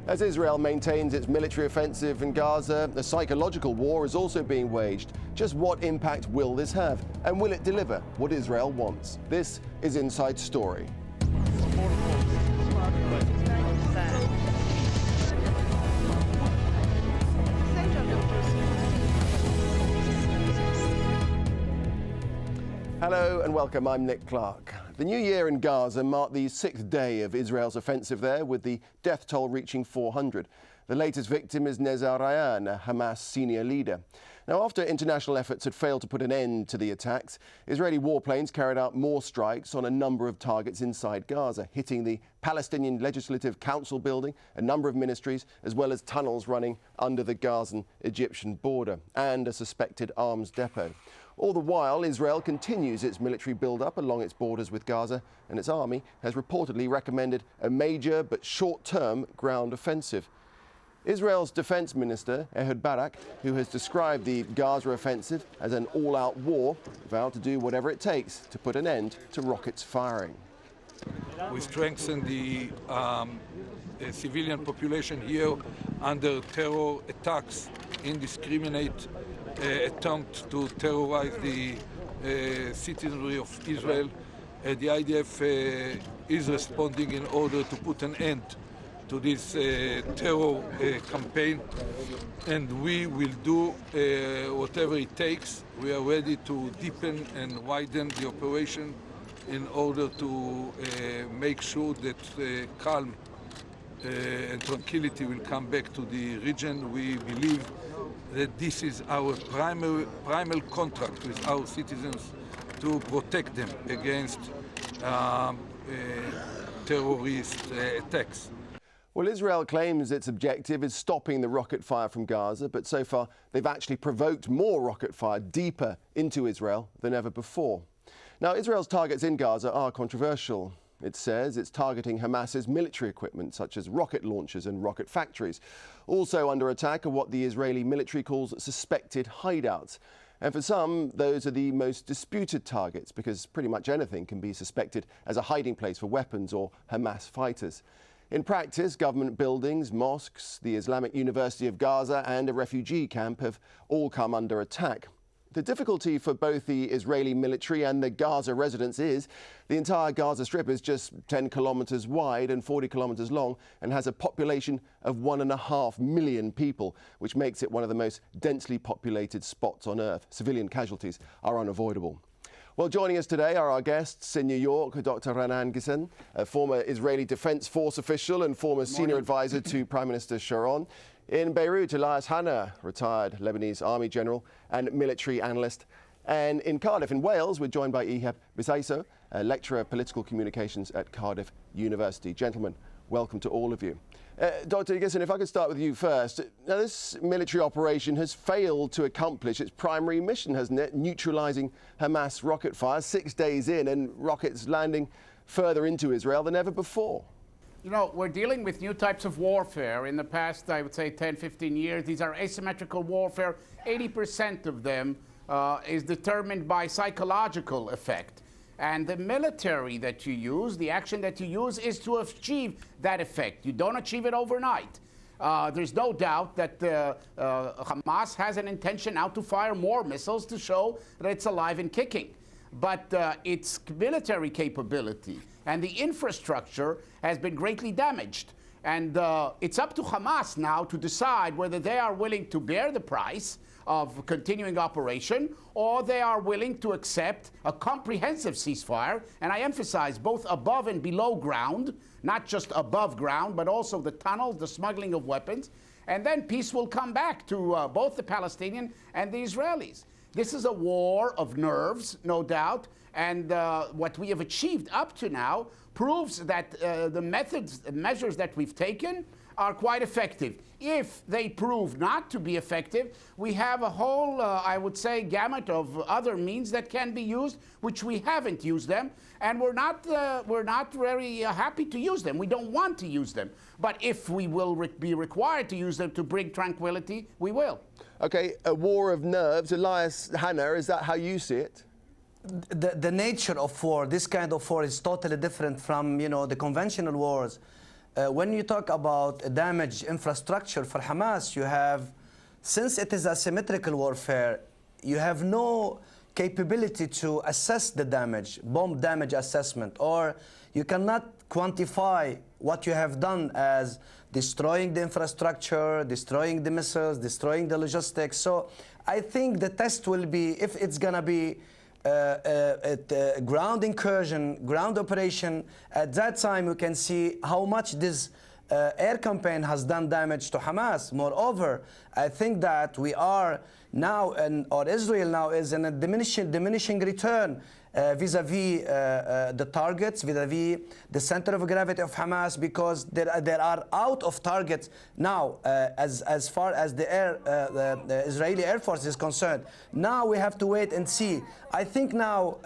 As Israel maintains its military offensive in Gaza, a psychological war is also being waged. Just what impact will this have? And will it deliver what Israel wants? This is Inside Story. Hello and welcome, I'm Nick Clark. The new year in Gaza marked the 6th day of Israel's offensive there, with the death toll reaching 400. The latest victim is Nezar Ryan, a Hamas senior leader. Now, after international efforts had failed to put an end to the attacks, Israeli warplanes carried out more strikes on a number of targets inside Gaza, hitting the Palestinian Legislative Council building, a number of ministries, as well as tunnels running under the Gazan-Egyptian border, and a suspected arms depot. All the while, Israel continues its military build-up along its borders with Gaza, and its army has reportedly recommended a major but short-term ground offensive. Israel's defense minister, Ehud Barak, who has described the Gaza offensive as an all-out war, vowed to do whatever it takes to put an end to rockets firing. We strengthen the civilian population here under terror attacks, indiscriminate attempt to terrorize the citizenry of Israel. The IDF is responding in order to put an end to this terror campaign, and we will do whatever it takes. We are ready to deepen and widen the operation in order to make sure that calm and tranquility will come back to the region. We believe that this is our primary contract with our citizens, to protect them against terrorist attacks. Well, Israel claims its objective is stopping the rocket fire from Gaza, but so far they've actually provoked more rocket fire deeper into Israel than ever before. Now, Israel's targets in Gaza are controversial. It says it's targeting Hamas's military equipment, such as rocket launchers and rocket factories. Also under attack are what the Israeli military calls suspected hideouts. And for some, those are the most disputed targets, because pretty much anything can be suspected as a hiding place for weapons or Hamas fighters. In practice, government buildings, mosques, the Islamic University of Gaza and a refugee camp have all come under attack. The difficulty for both the Israeli military and the Gaza residents is the entire Gaza Strip is just 10 kilometers wide and 40 kilometers long and has a population of 1.5 million people, which makes it one of the most densely populated spots on Earth. Civilian casualties are unavoidable. Well, joining us today are our guests in New York, Dr. Raanan Gissan, a former Israeli Defense Force official and former senior advisor to Prime Minister Sharon. In Beirut, Elias Hanna, retired Lebanese army general and military analyst. And in Cardiff, in Wales, we're joined by Ihab Bisaiso, a lecturer of political communications at Cardiff University. Gentlemen, welcome to all of you. Dr. Gissan, if I could start with you first. Now, this military operation has failed to accomplish its primary mission, hasn't it? Neutralising Hamas rocket fire 6 days in, and rockets landing further into Israel than ever before. You know, we're dealing with new types of warfare. In the past, I would say 10, 15 years, these are asymmetrical warfare. 80% of them is determined by psychological effect. And the military that you use, the action that you use, is to achieve that effect. You don't achieve it overnight. There's no doubt that Hamas has an intention now to fire more missiles to show that it's alive and kicking. But its military capability and the infrastructure has been greatly damaged. And it's up to Hamas now to decide whether they are willing to bear the price of continuing operation, or they are willing to accept a comprehensive ceasefire, and I emphasize both above and below ground, not just above ground, but also the tunnels, the smuggling of weapons, and then peace will come back to both the Palestinian and the Israelis. This is a war of nerves, no doubt, and what we have achieved up to now proves that the measures that we've taken are quite effective. If they prove not to be effective, we have a whole, I would say, gamut of other means that can be used, which we haven't used them, and we're not very happy to use them. We don't want to use them. But if we will be required to use them to bring tranquility, we will. Okay, a war of nerves. Elias Hanna, is that how you see it? The nature of war, this kind of war, is totally different from, the conventional wars when you talk about damaged infrastructure for Hamas, you have, since it is asymmetrical warfare, you have no capability to assess the damage, bomb damage assessment, or you cannot quantify what you have done as destroying the infrastructure, destroying the missiles, destroying the logistics. So I think the test will be, if it's going to be ground incursion, ground operation, at that time we can see how much this air campaign has done damage to Hamas. Moreover, I think that we are now, or Israel now is in a diminishing return vis-a-vis the targets, vis-a-vis the center of gravity of Hamas, because there are out of targets now as far as the Israeli Air Force is concerned. Now we have to wait and see. I think now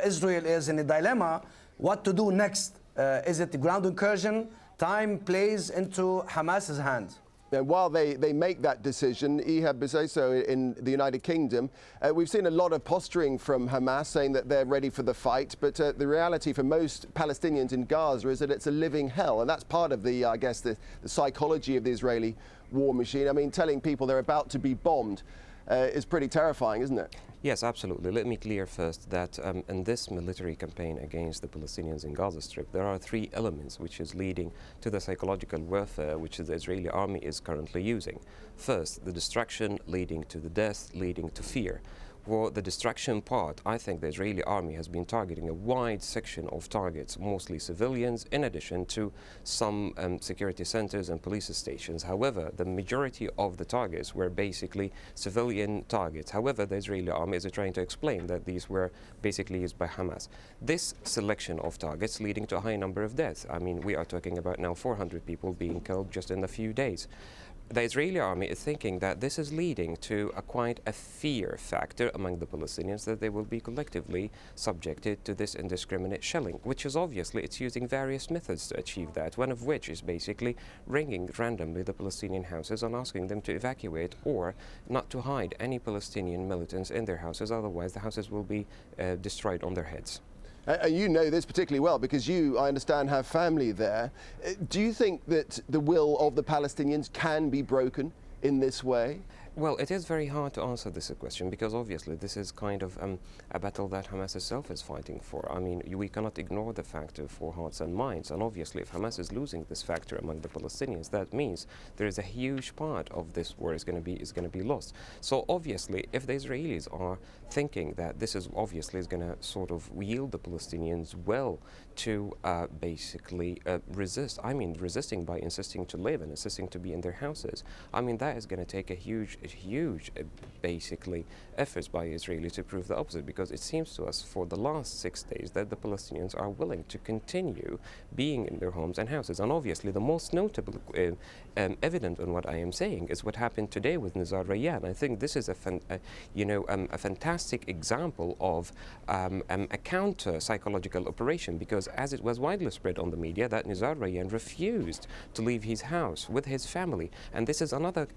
Israel is in a dilemma what to do next. Is it ground incursion? Time plays into Hamas's hands. While they make that decision, Ihab Biseso in the United Kingdom, we've seen a lot of posturing from Hamas saying that they're ready for the fight, but the reality for most Palestinians in Gaza is that it's a living hell, and that's part of the, I guess, the psychology of the Israeli war machine. I mean, telling people they're about to be bombed is pretty terrifying, isn't it? Yes, absolutely. Let me clear first that in this military campaign against the Palestinians in Gaza Strip, there are three elements which is leading to the psychological warfare which the Israeli army is currently using. First, the destruction leading to the death, leading to fear. For the destruction part, I think the Israeli army has been targeting a wide section of targets, mostly civilians, in addition to some security centers and police stations. However, the majority of the targets were basically civilian targets. However, the Israeli army is trying to explain that these were basically used by Hamas. This selection of targets leading to a high number of deaths. I mean, we are talking about now 400 people being killed just in a few days. The Israeli army is thinking that this is leading to quite a fear factor among the Palestinians that they will be collectively subjected to this indiscriminate shelling, which is obviously it's using various methods to achieve that, one of which is basically ringing randomly the Palestinian houses and asking them to evacuate or not to hide any Palestinian militants in their houses, otherwise the houses will be destroyed on their heads. You know this particularly well because you, I understand, have family there. Do you think that the will of the Palestinians can be broken in this way? Well, it is very hard to answer this question because obviously this is kind of a battle that Hamas itself is fighting for. I mean, we cannot ignore the factor for hearts and minds, and obviously if Hamas is losing this factor among the Palestinians, that means there is a huge part of this war is going to be lost. So obviously, if the Israelis are thinking that this is obviously is going to sort of yield the Palestinians well to basically resist. I mean, resisting by insisting to live and insisting to be in their houses. I mean, that is going to take a huge basically efforts by Israelis to prove the opposite, because it seems to us for the last 6 days that the Palestinians are willing to continue being in their homes and houses. And obviously the most notable evident on what I am saying is what happened today with Nizar Rayyan. I think this is a fantastic example of a counter psychological operation, because as it was widely spread on the media that Nizar Rayyan refused to leave his house with his family, and this is another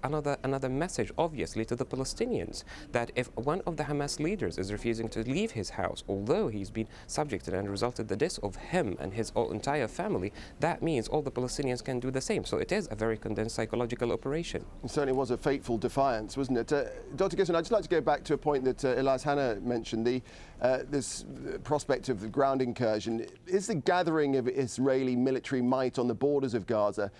message obviously to the Palestinians, that if one of the Hamas leaders is refusing to leave his house, although he's been subjected and resulted the death of him and his entire family, that means all the Palestinians can do the same. So it is a very condensed psychological operation. It certainly was a fateful defiance, wasn't it? Dr. Gibson, I'd just like to go back to a point that Elias Hanna mentioned, this prospect of the ground incursion. Is the gathering of Israeli military might on the borders of Gaza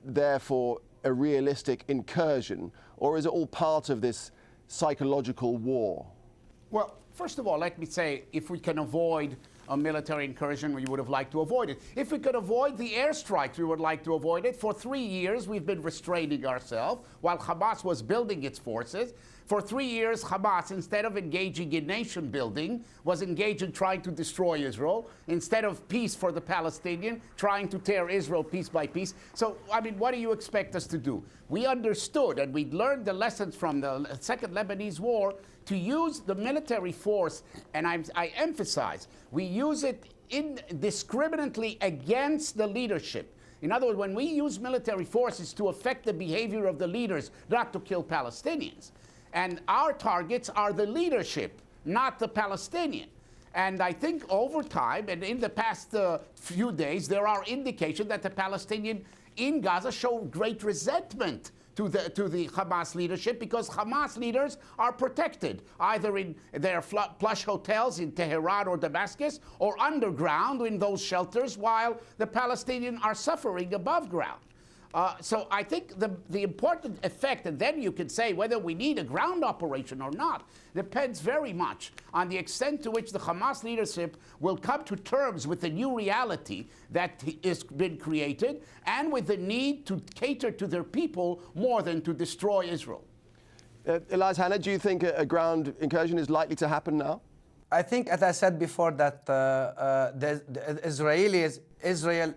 therefore a realistic incursion, or is it all part of this psychological war? Well, first of all, let me say, if we can avoid a military incursion, we would have liked to avoid it. If we could avoid the airstrikes, we would like to avoid it. For 3 years, we've been restraining ourselves while Hamas was building its forces. For 3 years, Hamas, instead of engaging in nation building, was engaged in trying to destroy Israel. Instead of peace for the Palestinian, trying to tear Israel piece by piece. So, I mean, what do you expect us to do? We understood and we learned the lessons from the Second Lebanese War to use the military force, and I emphasize, we use it indiscriminately against the leadership. In other words, when we use military forces to affect the behavior of the leaders, not to kill Palestinians. And our targets are the leadership, not the Palestinian. And I think over time, and in the past few days, there are indications that the Palestinians in Gaza show great resentment to the Hamas leadership, because Hamas leaders are protected either in their plush hotels in Tehran or Damascus, or underground in those shelters, while the Palestinians are suffering above ground. So I think the important effect, and then you can say whether we need a ground operation or not, depends very much on the extent to which the Hamas leadership will come to terms with the new reality that has been created, and with the need to cater to their people more than to destroy Israel. Elias Hanna, do you think a ground incursion is likely to happen now? I think, as I said before, that Israel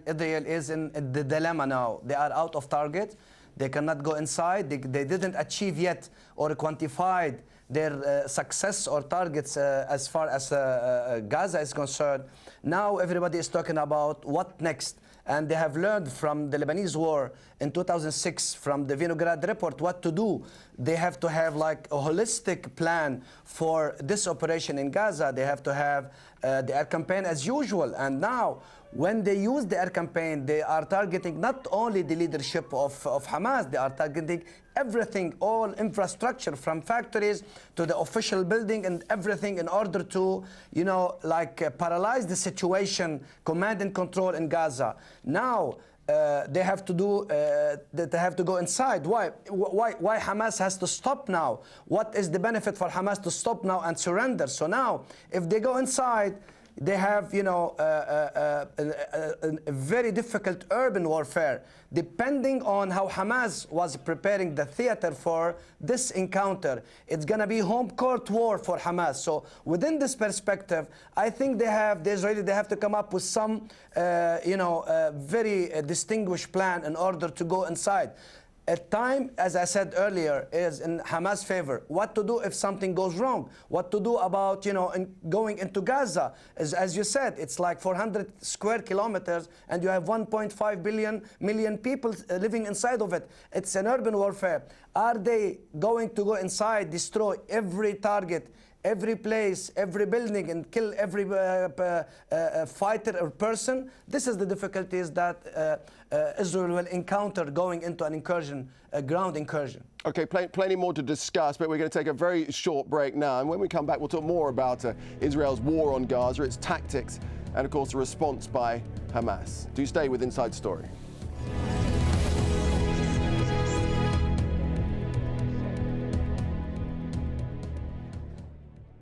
is in the dilemma now. They are out of target. They cannot go inside. They didn't achieve yet or quantified their success or targets as far as Gaza is concerned. Now everybody is talking about what next. And they have learned from the Lebanese war in 2006, from the Vinograd report, what to do. They have to have like a holistic plan for this operation in Gaza. They have to have the air campaign as usual. And now, when they use the air campaign, they are targeting not only the leadership of Hamas, they are targeting everything, all infrastructure, from factories to the official building and everything, in order to, you know, like paralyze the situation, command and control in Gaza. Now, they have to do. They have to go inside. Why Hamas has to stop now? What is the benefit for Hamas to stop now and surrender? So now, if they go inside, they have, you know, a very difficult urban warfare, depending on how Hamas was preparing the theater for this encounter. It's going to be home court war for Hamas. So within this perspective, I think the Israelis have to come up with some, you know, very distinguished plan in order to go inside. At time, as I said earlier, is in Hamas' favor. What to do if something goes wrong? What to do about, you know, going into Gaza? As you said, it's like 400 square kilometers, and you have 1.5 million people living inside of it. It's an urban warfare. Are they going to go inside, destroy every target, every place, every building, and kill every fighter or person? This is the difficulties that Israel will encounter going into an incursion, a ground incursion. Okay, plenty more to discuss, but we're going to take a very short break now. And when we come back, we'll talk more about Israel's war on Gaza, its tactics, and of course the response by Hamas. Do stay with Inside Story.